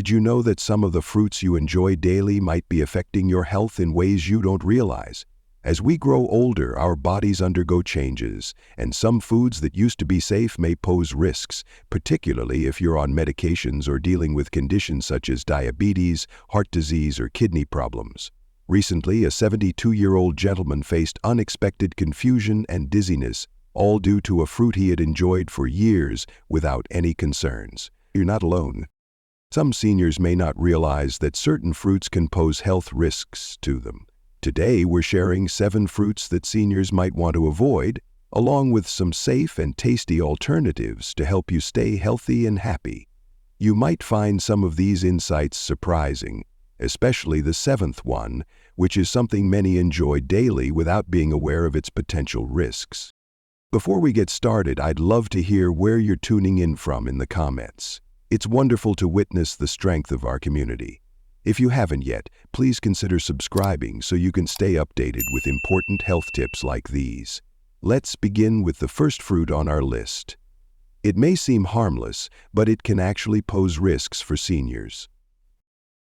Did you know that some of the fruits you enjoy daily might be affecting your health in ways you don't realize? As we grow older, our bodies undergo changes, and some foods that used to be safe may pose risks, particularly if you're on medications or dealing with conditions such as diabetes, heart disease, or kidney problems. Recently, a 72-year-old gentleman faced unexpected confusion and dizziness, all due to a fruit he had enjoyed for years without any concerns. You're not alone. Some seniors may not realize that certain fruits can pose health risks to them. Today, we're sharing 7 fruits that seniors might want to avoid, along with some safe and tasty alternatives to help you stay healthy and happy. You might find some of these insights surprising, especially the 7th one, which is something many enjoy daily without being aware of its potential risks. Before we get started, I'd love to hear where you're tuning in from in the comments. It's wonderful to witness the strength of our community. If you haven't yet, please consider subscribing so you can stay updated with important health tips like these. Let's begin with the first fruit on our list. It may seem harmless, but it can actually pose risks for seniors.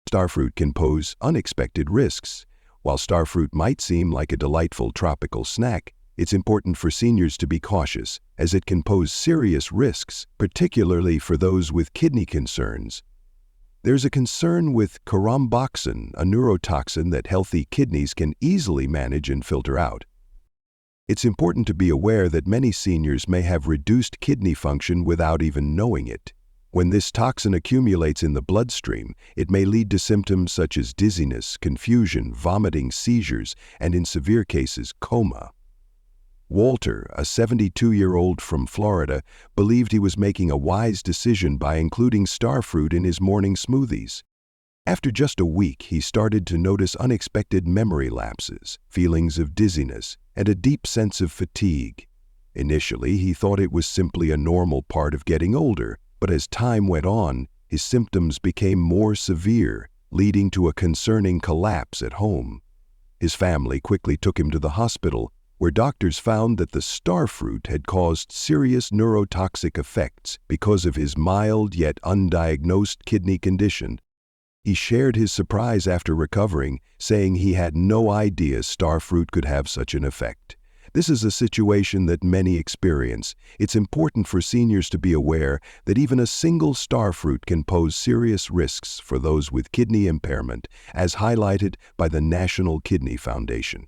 Starfruit can pose unexpected risks. While starfruit might seem like a delightful tropical snack, it's important for seniors to be cautious, as it can pose serious risks, particularly for those with kidney concerns. There's a concern with caromboxin, a neurotoxin that healthy kidneys can easily manage and filter out. It's important to be aware that many seniors may have reduced kidney function without even knowing it. When this toxin accumulates in the bloodstream, it may lead to symptoms such as dizziness, confusion, vomiting, seizures, and in severe cases, coma. Walter, a 72-year-old from Florida, believed he was making a wise decision by including starfruit in his morning smoothies. After just a week, he started to notice unexpected memory lapses, feelings of dizziness, and a deep sense of fatigue. Initially, he thought it was simply a normal part of getting older, but as time went on, his symptoms became more severe, leading to a concerning collapse at home. His family quickly took him to the hospital, where doctors found that the starfruit had caused serious neurotoxic effects because of his mild yet undiagnosed kidney condition. He shared his surprise after recovering, saying he had no idea starfruit could have such an effect. This is a situation that many experience. It's important for seniors to be aware that even a single starfruit can pose serious risks for those with kidney impairment, as highlighted by the National Kidney Foundation.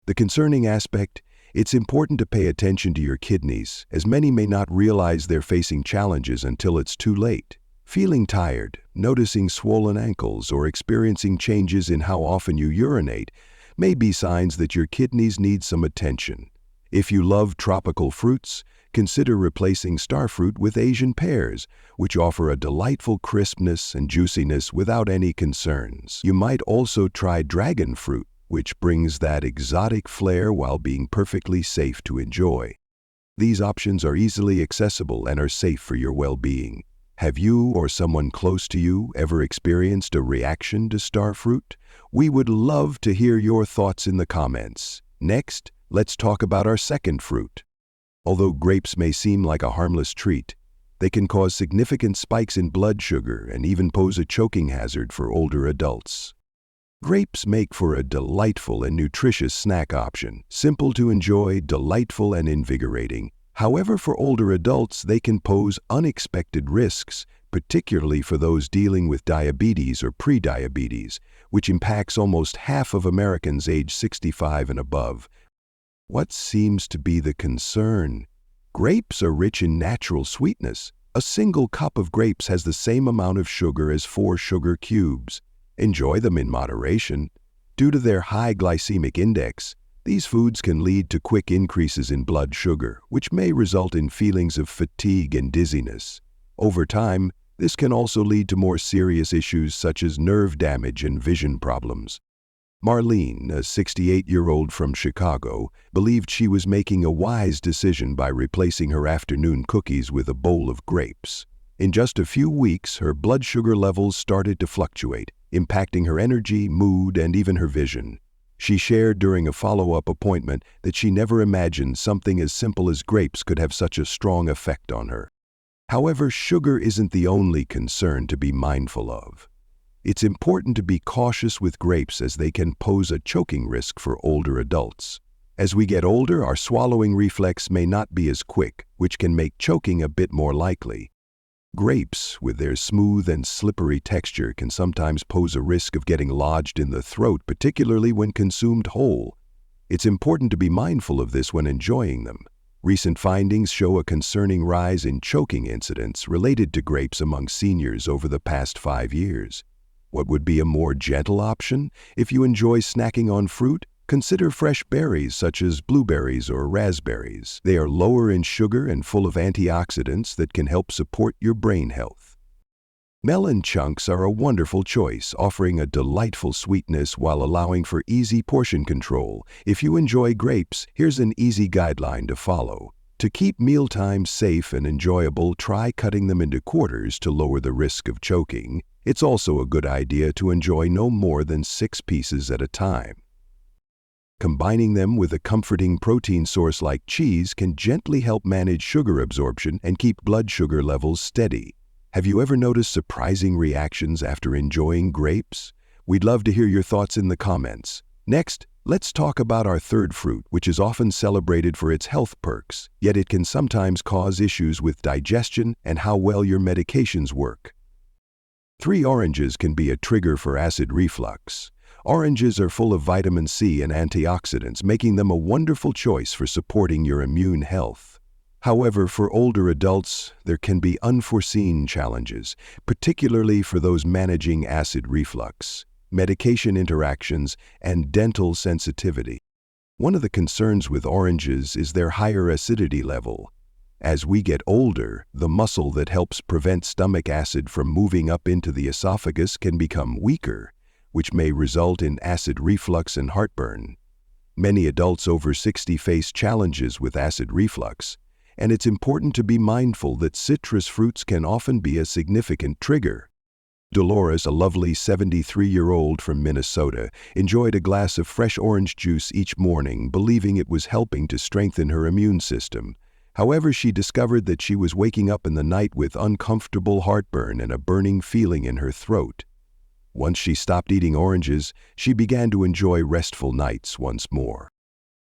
The concerning aspect: it's important to pay attention to your kidneys, as many may not realize they're facing challenges until it's too late. Feeling tired, noticing swollen ankles, or experiencing changes in how often you urinate may be signs that your kidneys need some attention. If you love tropical fruits, consider replacing starfruit with Asian pears, which offer a delightful crispness and juiciness without any concerns. You might also try dragon fruit, which brings that exotic flair while being perfectly safe to enjoy. These options are easily accessible and are safe for your well-being. Have you or someone close to you ever experienced a reaction to starfruit? We would love to hear your thoughts in the comments. Next, let's talk about our second fruit. Although grapes may seem like a harmless treat, they can cause significant spikes in blood sugar and even pose a choking hazard for older adults. Grapes make for a delightful and nutritious snack option, simple to enjoy, delightful and invigorating. However, for older adults, they can pose unexpected risks, particularly for those dealing with diabetes or prediabetes, which impacts almost half of Americans aged 65 and above. What seems to be the concern? Grapes are rich in natural sweetness. A single cup of grapes has the same amount of sugar as 4 sugar cubes. Enjoy them in moderation. Due to their high glycemic index, these foods can lead to quick increases in blood sugar, which may result in feelings of fatigue and dizziness. Over time, this can also lead to more serious issues such as nerve damage and vision problems. Marlene, a 68-year-old from Chicago, believed she was making a wise decision by replacing her afternoon cookies with a bowl of grapes. In just a few weeks, her blood sugar levels started to fluctuate, impacting her energy, mood, and even her vision. She shared during a follow-up appointment that she never imagined something as simple as grapes could have such a strong effect on her. However, sugar isn't the only concern to be mindful of. It's important to be cautious with grapes as they can pose a choking risk for older adults. As we get older, our swallowing reflex may not be as quick, which can make choking a bit more likely. Grapes, with their smooth and slippery texture, can sometimes pose a risk of getting lodged in the throat, particularly when consumed whole. It's important to be mindful of this when enjoying them. Recent findings show a concerning rise in choking incidents related to grapes among seniors over the past 5 years. What would be a more gentle option? If you enjoy snacking on fruit, consider fresh berries such as blueberries or raspberries. They are lower in sugar and full of antioxidants that can help support your brain health. Melon chunks are a wonderful choice, offering a delightful sweetness while allowing for easy portion control. If you enjoy grapes, here's an easy guideline to follow. To keep mealtimes safe and enjoyable, try cutting them into quarters to lower the risk of choking. It's also a good idea to enjoy no more than 6 pieces at a time. Combining them with a comforting protein source like cheese can gently help manage sugar absorption and keep blood sugar levels steady. Have you ever noticed surprising reactions after enjoying grapes? We'd love to hear your thoughts in the comments. Next, let's talk about our third fruit, which is often celebrated for its health perks, yet it can sometimes cause issues with digestion and how well your medications work. 3 oranges can be a trigger for acid reflux. Oranges are full of vitamin C and antioxidants, making them a wonderful choice for supporting your immune health. However, for older adults, there can be unforeseen challenges, particularly for those managing acid reflux, medication interactions, and dental sensitivity. One of the concerns with oranges is their higher acidity level. As we get older, the muscle that helps prevent stomach acid from moving up into the esophagus can become weaker, which may result in acid reflux and heartburn. Many adults over 60 face challenges with acid reflux, and it's important to be mindful that citrus fruits can often be a significant trigger. Dolores, a lovely 73-year-old from Minnesota, enjoyed a glass of fresh orange juice each morning, believing it was helping to strengthen her immune system. However, she discovered that she was waking up in the night with uncomfortable heartburn and a burning feeling in her throat. Once she stopped eating oranges, she began to enjoy restful nights once more.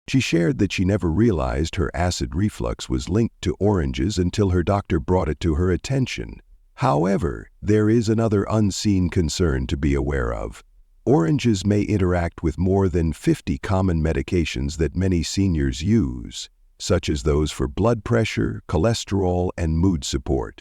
She shared that she never realized her acid reflux was linked to oranges until her doctor brought it to her attention. However, there is another unseen concern to be aware of. Oranges may interact with more than 50 common medications that many seniors use, such as those for blood pressure, cholesterol, and mood support.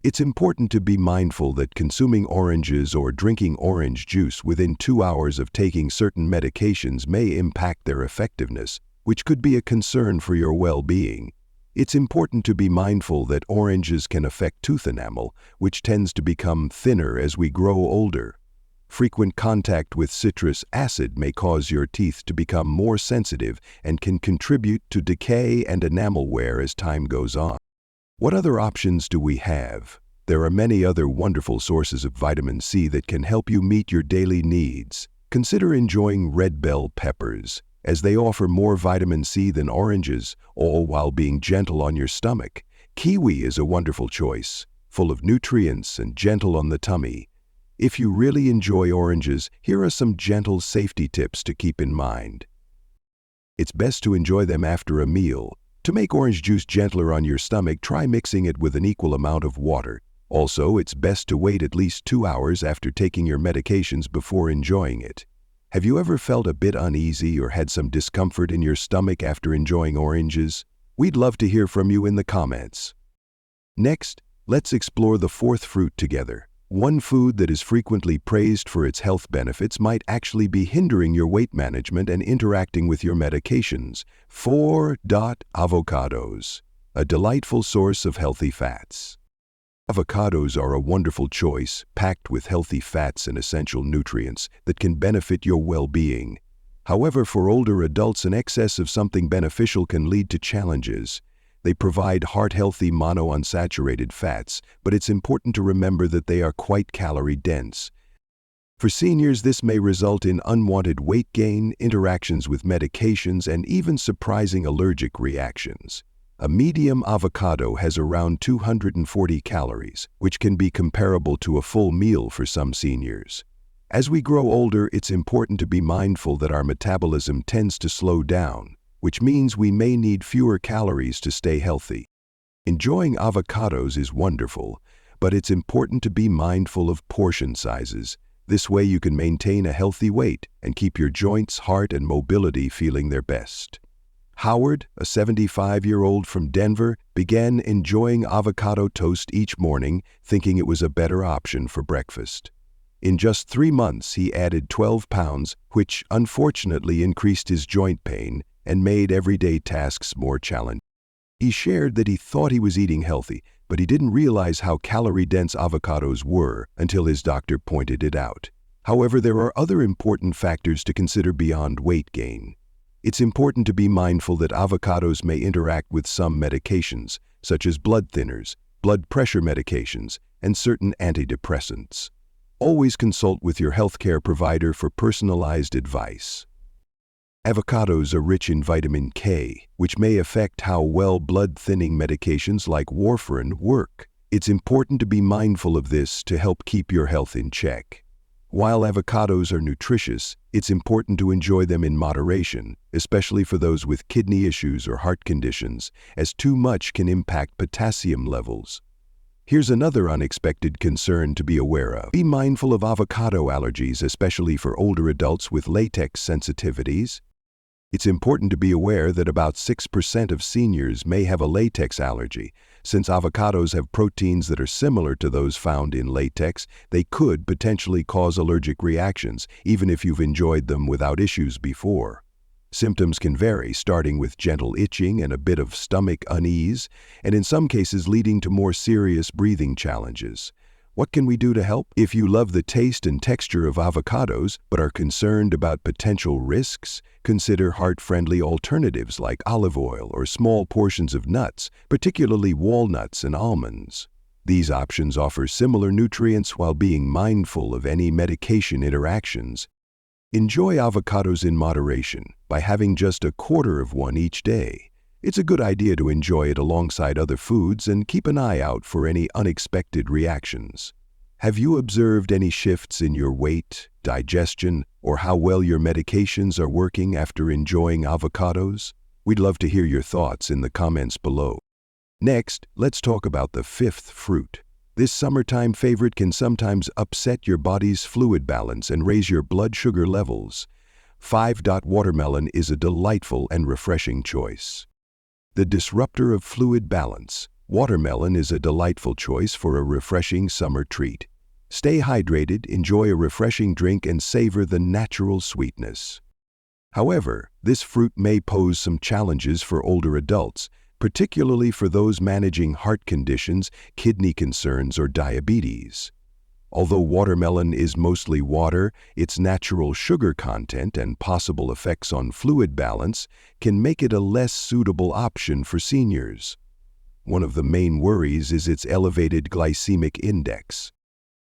It's important to be mindful that consuming oranges or drinking orange juice within 2 hours of taking certain medications may impact their effectiveness, which could be a concern for your well-being. It's important to be mindful that oranges can affect tooth enamel, which tends to become thinner as we grow older. Frequent contact with citrus acid may cause your teeth to become more sensitive and can contribute to decay and enamel wear as time goes on. What other options do we have? There are many other wonderful sources of vitamin C that can help you meet your daily needs. Consider enjoying red bell peppers, as they offer more vitamin C than oranges, all while being gentle on your stomach. Kiwi is a wonderful choice, full of nutrients and gentle on the tummy. If you really enjoy oranges, here are some gentle safety tips to keep in mind. It's best to enjoy them after a meal. To make orange juice gentler on your stomach, try mixing it with an equal amount of water. Also, it's best to wait at least 2 hours after taking your medications before enjoying it. Have you ever felt a bit uneasy or had some discomfort in your stomach after enjoying oranges? We'd love to hear from you in the comments. Next, let's explore the fourth fruit together. One food that is frequently praised for its health benefits might actually be hindering your weight management and interacting with your medications. 4. Avocados, a delightful source of healthy fats. Avocados are a wonderful choice, packed with healthy fats and essential nutrients that can benefit your well-being. However, for older adults, an excess of something beneficial can lead to challenges. They provide heart-healthy monounsaturated fats, but it's important to remember that they are quite calorie-dense. For seniors, this may result in unwanted weight gain, interactions with medications, and even surprising allergic reactions. A medium avocado has around 240 calories, which can be comparable to a full meal for some seniors. As we grow older, it's important to be mindful that our metabolism tends to slow down, which means we may need fewer calories to stay healthy. Enjoying avocados is wonderful, but it's important to be mindful of portion sizes. This way you can maintain a healthy weight and keep your joints, heart, and mobility feeling their best. Howard, a 75-year-old from Denver, began enjoying avocado toast each morning, thinking it was a better option for breakfast. In just 3 months, he added 12 pounds, which unfortunately increased his joint pain and made everyday tasks more challenging. He shared that he thought he was eating healthy, but he didn't realize how calorie-dense avocados were until his doctor pointed it out. However, there are other important factors to consider beyond weight gain. It's important to be mindful that avocados may interact with some medications, such as blood thinners, blood pressure medications, and certain antidepressants. Always consult with your healthcare provider for personalized advice. Avocados are rich in vitamin K, which may affect how well blood-thinning medications like warfarin work. It's important to be mindful of this to help keep your health in check. While avocados are nutritious, it's important to enjoy them in moderation, especially for those with kidney issues or heart conditions, as too much can impact potassium levels. Here's another unexpected concern to be aware of. Be mindful of avocado allergies, especially for older adults with latex sensitivities. It's important to be aware that about 6% of seniors may have a latex allergy. Since avocados have proteins that are similar to those found in latex, they could potentially cause allergic reactions, even if you've enjoyed them without issues before. Symptoms can vary, starting with gentle itching and a bit of stomach unease, and in some cases leading to more serious breathing challenges. What can we do to help? If you love the taste and texture of avocados but are concerned about potential risks, consider heart-friendly alternatives like olive oil or small portions of nuts, particularly walnuts and almonds. These options offer similar nutrients while being mindful of any medication interactions. Enjoy avocados in moderation by having just a quarter of one each day. It's a good idea to enjoy it alongside other foods and keep an eye out for any unexpected reactions. Have you observed any shifts in your weight, digestion, or how well your medications are working after enjoying avocados? We'd love to hear your thoughts in the comments below. Next, let's talk about the fifth fruit. This summertime favorite can sometimes upset your body's fluid balance and raise your blood sugar levels. 5. Watermelon is a delightful and refreshing choice. The disruptor of fluid balance, watermelon is a delightful choice for a refreshing summer treat. Stay hydrated, enjoy a refreshing drink, and savor the natural sweetness. However, this fruit may pose some challenges for older adults, particularly for those managing heart conditions, kidney concerns, or diabetes. Although watermelon is mostly water, its natural sugar content and possible effects on fluid balance can make it a less suitable option for seniors. One of the main worries is its elevated glycemic index.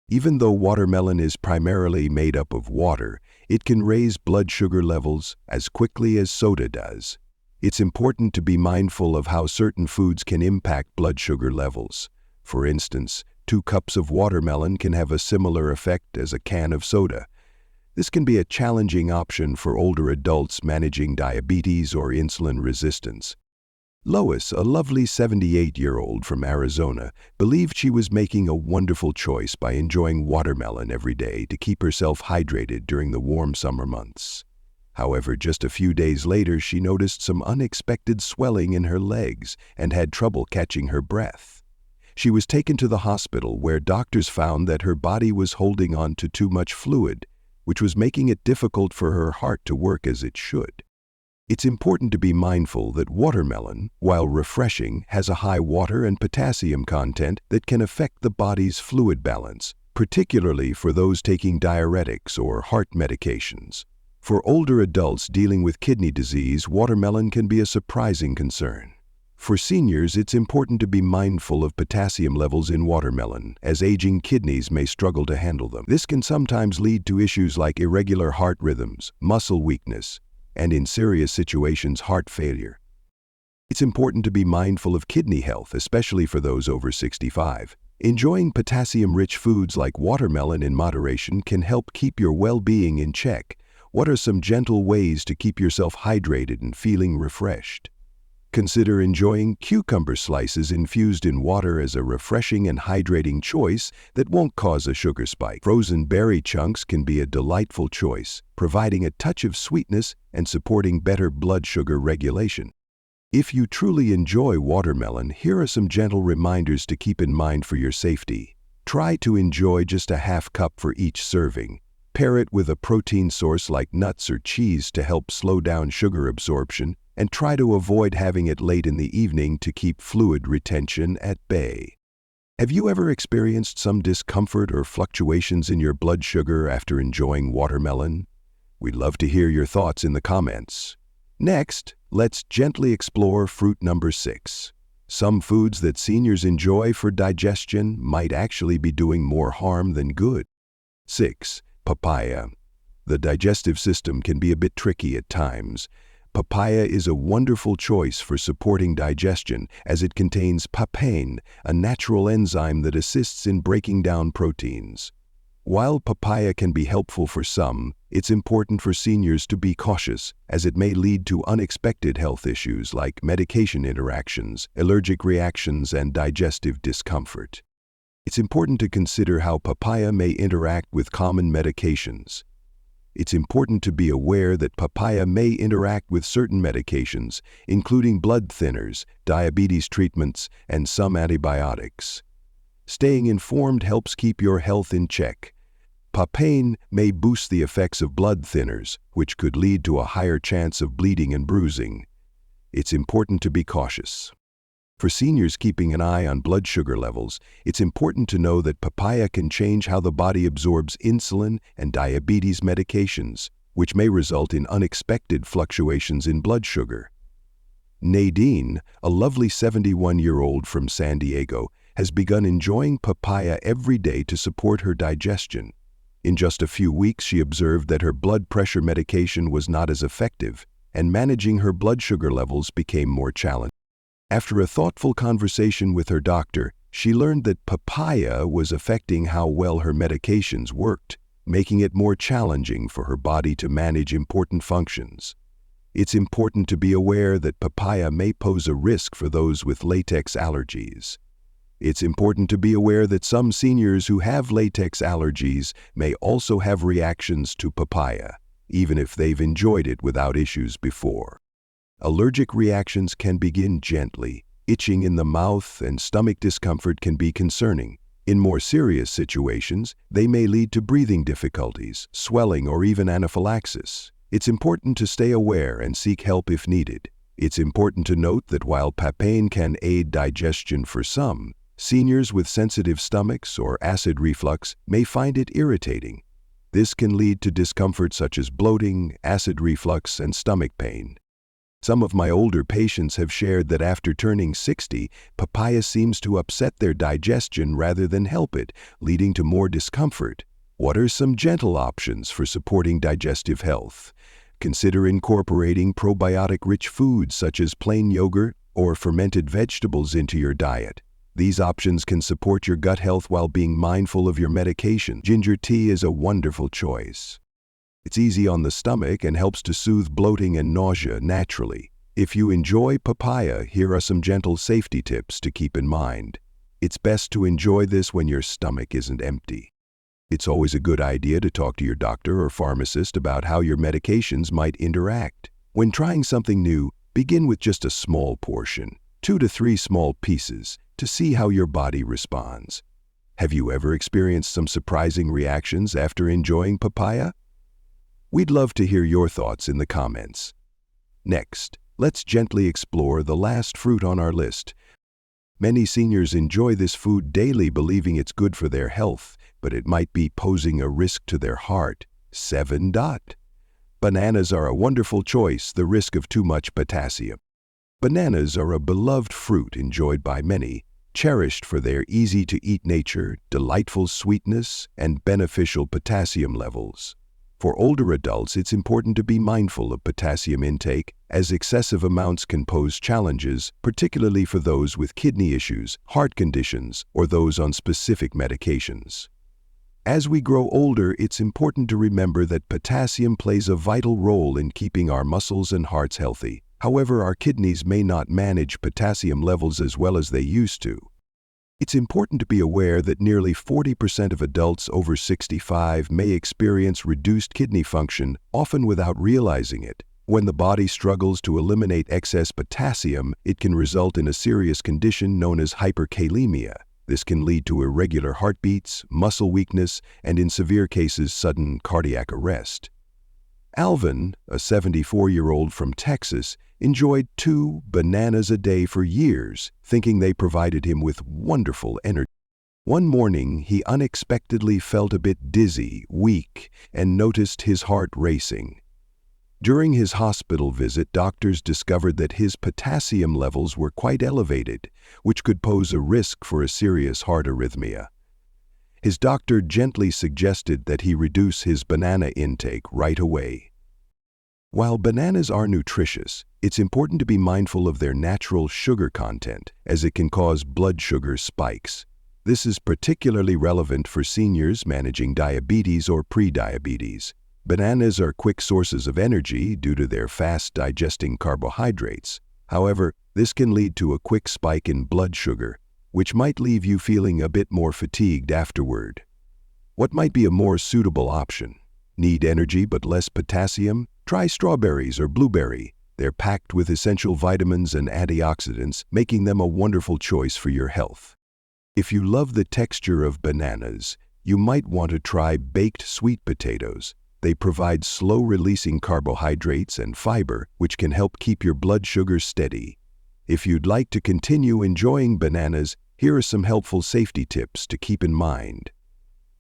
Even though watermelon is primarily made up of water, it can raise blood sugar levels as quickly as soda does. It's important to be mindful of how certain foods can impact blood sugar levels. For instance, 2 cups of watermelon can have a similar effect as a can of soda. This can be a challenging option for older adults managing diabetes or insulin resistance. Lois, a lovely 78-year-old from Arizona, believed she was making a wonderful choice by enjoying watermelon every day to keep herself hydrated during the warm summer months. However, just a few days later, she noticed some unexpected swelling in her legs and had trouble catching her breath. She was taken to the hospital where doctors found that her body was holding on to too much fluid, which was making it difficult for her heart to work as it should. It's important to be mindful that watermelon, while refreshing, has a high water and potassium content that can affect the body's fluid balance, particularly for those taking diuretics or heart medications. For older adults dealing with kidney disease, watermelon can be a surprising concern. For seniors, it's important to be mindful of potassium levels in watermelon, as aging kidneys may struggle to handle them. This can sometimes lead to issues like irregular heart rhythms, muscle weakness, and in serious situations, heart failure. It's important to be mindful of kidney health, especially for those over 65. Enjoying potassium-rich foods like watermelon in moderation can help keep your well-being in check. What are some gentle ways to keep yourself hydrated and feeling refreshed? Consider enjoying cucumber slices infused in water as a refreshing and hydrating choice that won't cause a sugar spike. Frozen berry chunks can be a delightful choice, providing a touch of sweetness and supporting better blood sugar regulation. If you truly enjoy watermelon, here are some gentle reminders to keep in mind for your safety. Try to enjoy just a half cup for each serving. Pair it with a protein source like nuts or cheese to help slow down sugar absorption, and try to avoid having it late in the evening to keep fluid retention at bay. Have you ever experienced some discomfort or fluctuations in your blood sugar after enjoying watermelon? We'd love to hear your thoughts in the comments. Next, let's gently explore fruit number 6. Some foods that seniors enjoy for digestion might actually be doing more harm than good. 6. Papaya. The digestive system can be a bit tricky at times. Papaya is a wonderful choice for supporting digestion as it contains papain, a natural enzyme that assists in breaking down proteins. While papaya can be helpful for some, it's important for seniors to be cautious as it may lead to unexpected health issues like medication interactions, allergic reactions, and digestive discomfort. It's important to consider how papaya may interact with common medications. It's important to be aware that papaya may interact with certain medications, including blood thinners, diabetes treatments, and some antibiotics. Staying informed helps keep your health in check. Papain may boost the effects of blood thinners, which could lead to a higher chance of bleeding and bruising. It's important to be cautious. For seniors keeping an eye on blood sugar levels, it's important to know that papaya can change how the body absorbs insulin and diabetes medications, which may result in unexpected fluctuations in blood sugar. Nadine, a lovely 71-year-old from San Diego, has begun enjoying papaya every day to support her digestion. In just a few weeks, she observed that her blood pressure medication was not as effective, and managing her blood sugar levels became more challenging. After a thoughtful conversation with her doctor, she learned that papaya was affecting how well her medications worked, making it more challenging for her body to manage important functions. It's important to be aware that papaya may pose a risk for those with latex allergies. It's important to be aware that some seniors who have latex allergies may also have reactions to papaya, even if they've enjoyed it without issues before. Allergic reactions can begin gently. Itching in the mouth and stomach discomfort can be concerning. In more serious situations, they may lead to breathing difficulties, swelling, or even anaphylaxis. It's important to stay aware and seek help if needed. It's important to note that while papain can aid digestion for some, seniors with sensitive stomachs or acid reflux may find it irritating. This can lead to discomfort such as bloating, acid reflux, and stomach pain. Some of my older patients have shared that after turning 60, papaya seems to upset their digestion rather than help it, leading to more discomfort. What are some gentle options for supporting digestive health? Consider incorporating probiotic-rich foods such as plain yogurt or fermented vegetables into your diet. These options can support your gut health while being mindful of your medication. Ginger tea is a wonderful choice. It's easy on the stomach and helps to soothe bloating and nausea naturally. If you enjoy papaya, here are some gentle safety tips to keep in mind. It's best to enjoy this when your stomach isn't empty. It's always a good idea to talk to your doctor or pharmacist about how your medications might interact. When trying something new, begin with just a small portion, 2 to 3 small pieces, to see how your body responds. Have you ever experienced some surprising reactions after enjoying papaya? We'd love to hear your thoughts in the comments. Next, let's gently explore the last fruit on our list. Many seniors enjoy this food daily believing it's good for their health, but it might be posing a risk to their heart. 7. Bananas are a wonderful choice, the risk of too much potassium. Bananas are a beloved fruit enjoyed by many, cherished for their easy-to-eat nature, delightful sweetness, and beneficial potassium levels. For older adults, it's important to be mindful of potassium intake, as excessive amounts can pose challenges, particularly for those with kidney issues, heart conditions, or those on specific medications. As we grow older, it's important to remember that potassium plays a vital role in keeping our muscles and hearts healthy. However, our kidneys may not manage potassium levels as well as they used to. It's important to be aware that nearly 40% of adults over 65 may experience reduced kidney function, often without realizing it. When the body struggles to eliminate excess potassium, it can result in a serious condition known as hyperkalemia. This can lead to irregular heartbeats, muscle weakness, and in severe cases, sudden cardiac arrest. Alvin, a 74-year-old from Texas, enjoyed 2 bananas a day for years, thinking they provided him with wonderful energy. One morning, he unexpectedly felt a bit dizzy, weak, and noticed his heart racing. During his hospital visit, doctors discovered that his potassium levels were quite elevated, which could pose a risk for a serious heart arrhythmia. His doctor gently suggested that he reduce his banana intake right away. While bananas are nutritious, it's important to be mindful of their natural sugar content, as it can cause blood sugar spikes. This is particularly relevant for seniors managing diabetes or prediabetes. Bananas are quick sources of energy due to their fast-digesting carbohydrates. However, this can lead to a quick spike in blood sugar, which might leave you feeling a bit more fatigued afterward. What might be a more suitable option? Need energy but less potassium? Try strawberries or blueberry. They're packed with essential vitamins and antioxidants, making them a wonderful choice for your health. If you love the texture of bananas, you might want to try baked sweet potatoes. They provide slow-releasing carbohydrates and fiber, which can help keep your blood sugar steady. If you'd like to continue enjoying bananas, here are some helpful safety tips to keep in mind.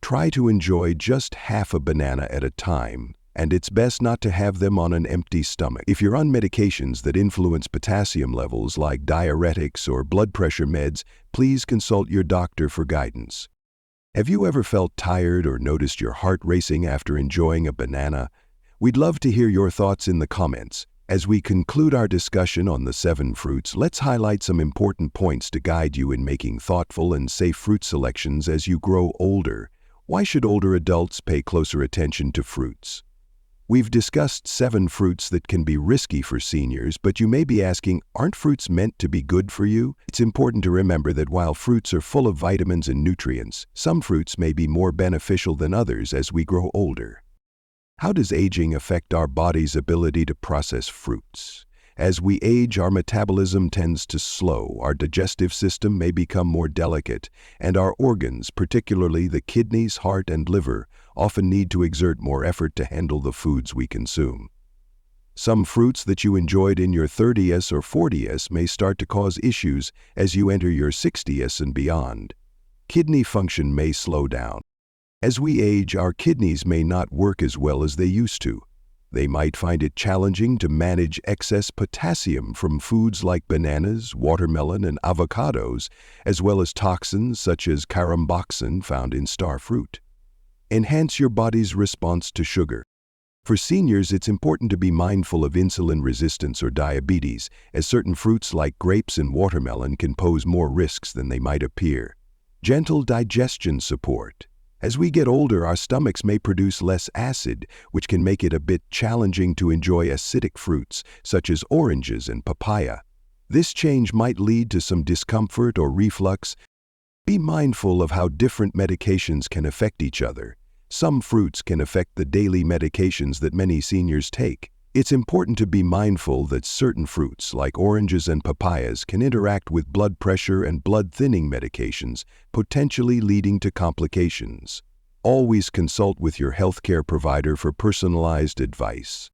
Try to enjoy just half a banana at a time, and it's best not to have them on an empty stomach. If you're on medications that influence potassium levels like diuretics or blood pressure meds, please consult your doctor for guidance. Have you ever felt tired or noticed your heart racing after enjoying a banana? We'd love to hear your thoughts in the comments. As we conclude our discussion on the 7 fruits, let's highlight some important points to guide you in making thoughtful and safe fruit selections as you grow older. Why should older adults pay closer attention to fruits? We've discussed 7 fruits that can be risky for seniors, but you may be asking, aren't fruits meant to be good for you? It's important to remember that while fruits are full of vitamins and nutrients, some fruits may be more beneficial than others as we grow older. How does aging affect our body's ability to process fruits? As we age, our metabolism tends to slow, our digestive system may become more delicate, and our organs, particularly the kidneys, heart, and liver, often need to exert more effort to handle the foods we consume. Some fruits that you enjoyed in your 30s or 40s may start to cause issues as you enter your 60s and beyond. Kidney function may slow down. As we age, our kidneys may not work as well as they used to. They might find it challenging to manage excess potassium from foods like bananas, watermelon, and avocados, as well as toxins such as caramboxin found in starfruit. Enhance your body's response to sugar. For seniors, it's important to be mindful of insulin resistance or diabetes, as certain fruits like grapes and watermelon can pose more risks than they might appear. Gentle digestion support. As we get older, our stomachs may produce less acid, which can make it a bit challenging to enjoy acidic fruits, such as oranges and papaya. This change might lead to some discomfort or reflux. Be mindful of how different medications can affect each other. Some fruits can affect the daily medications that many seniors take. It's important to be mindful that certain fruits, like oranges and papayas, can interact with blood pressure and blood-thinning medications, potentially leading to complications. Always consult with your healthcare provider for personalized advice.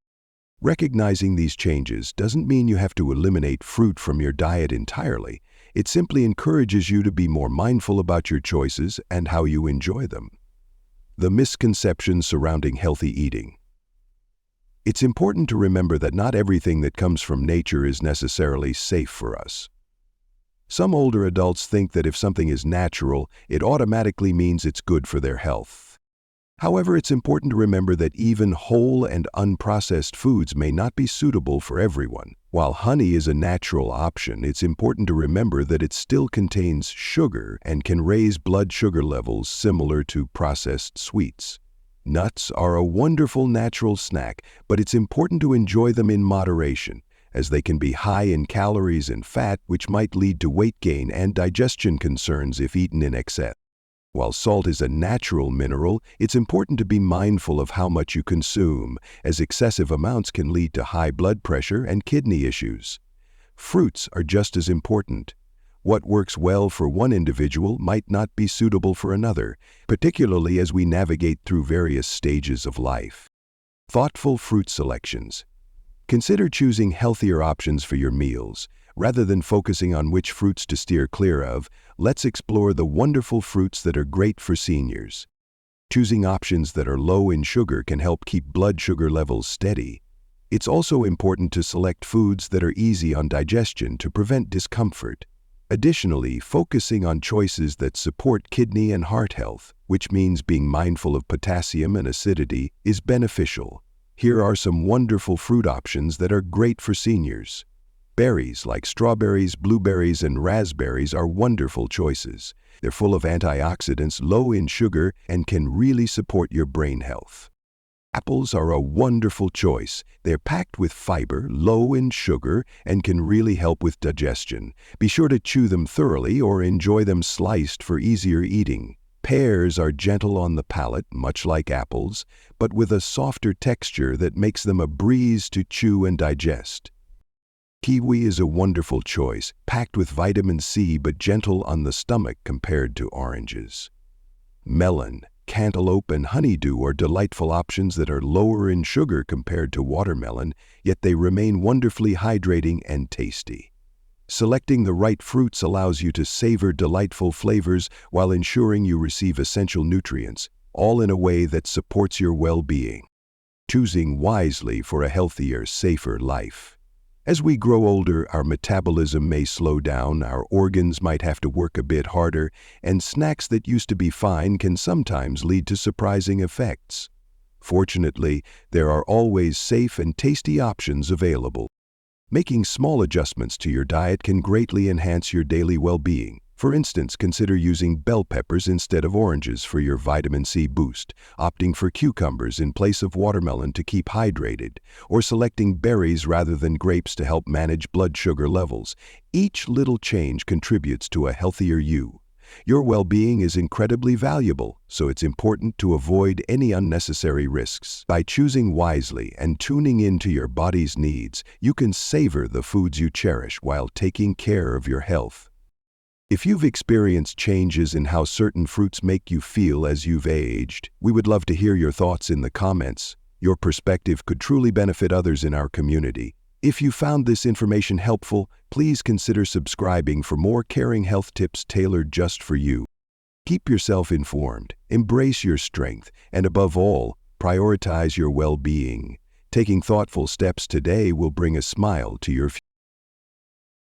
Recognizing these changes doesn't mean you have to eliminate fruit from your diet entirely. It simply encourages you to be more mindful about your choices and how you enjoy them. The misconceptions surrounding healthy eating. It's important to remember that not everything that comes from nature is necessarily safe for us. Some older adults think that if something is natural, it automatically means it's good for their health. However, it's important to remember that even whole and unprocessed foods may not be suitable for everyone. While honey is a natural option, it's important to remember that it still contains sugar and can raise blood sugar levels similar to processed sweets. Nuts are a wonderful natural snack, but it's important to enjoy them in moderation, as they can be high in calories and fat, which might lead to weight gain and digestion concerns if eaten in excess. While salt is a natural mineral, it's important to be mindful of how much you consume, as excessive amounts can lead to high blood pressure and kidney issues. Fruits are just as important. What works well for one individual might not be suitable for another, particularly as we navigate through various stages of life. Thoughtful fruit selections. Consider choosing healthier options for your meals. Rather than focusing on which fruits to steer clear of, let's explore the wonderful fruits that are great for seniors. Choosing options that are low in sugar can help keep blood sugar levels steady. It's also important to select foods that are easy on digestion to prevent discomfort. Additionally, focusing on choices that support kidney and heart health, which means being mindful of potassium and acidity, is beneficial. Here are some wonderful fruit options that are great for seniors. Berries like strawberries, blueberries, and raspberries are wonderful choices. They're full of antioxidants, low in sugar, and can really support your brain health. Apples are a wonderful choice. They're packed with fiber, low in sugar, and can really help with digestion. Be sure to chew them thoroughly or enjoy them sliced for easier eating. Pears are gentle on the palate, much like apples, but with a softer texture that makes them a breeze to chew and digest. Kiwi is a wonderful choice, packed with vitamin C but gentle on the stomach compared to oranges. Melon, cantaloupe, and honeydew are delightful options that are lower in sugar compared to watermelon, yet they remain wonderfully hydrating and tasty. Selecting the right fruits allows you to savor delightful flavors while ensuring you receive essential nutrients, all in a way that supports your well-being. Choosing wisely for a healthier, safer life. As we grow older, our metabolism may slow down, our organs might have to work a bit harder, and snacks that used to be fine can sometimes lead to surprising effects. Fortunately, there are always safe and tasty options available. Making small adjustments to your diet can greatly enhance your daily well-being. For instance, consider using bell peppers instead of oranges for your vitamin C boost, opting for cucumbers in place of watermelon to keep hydrated, or selecting berries rather than grapes to help manage blood sugar levels. Each little change contributes to a healthier you. Your well-being is incredibly valuable, so it's important to avoid any unnecessary risks. By choosing wisely and tuning into your body's needs, you can savor the foods you cherish while taking care of your health. If you've experienced changes in how certain fruits make you feel as you've aged, we would love to hear your thoughts in the comments. Your perspective could truly benefit others in our community. If you found this information helpful, please consider subscribing for more caring health tips tailored just for you. Keep yourself informed, embrace your strength, and above all, prioritize your well-being. Taking thoughtful steps today will bring a smile to your future.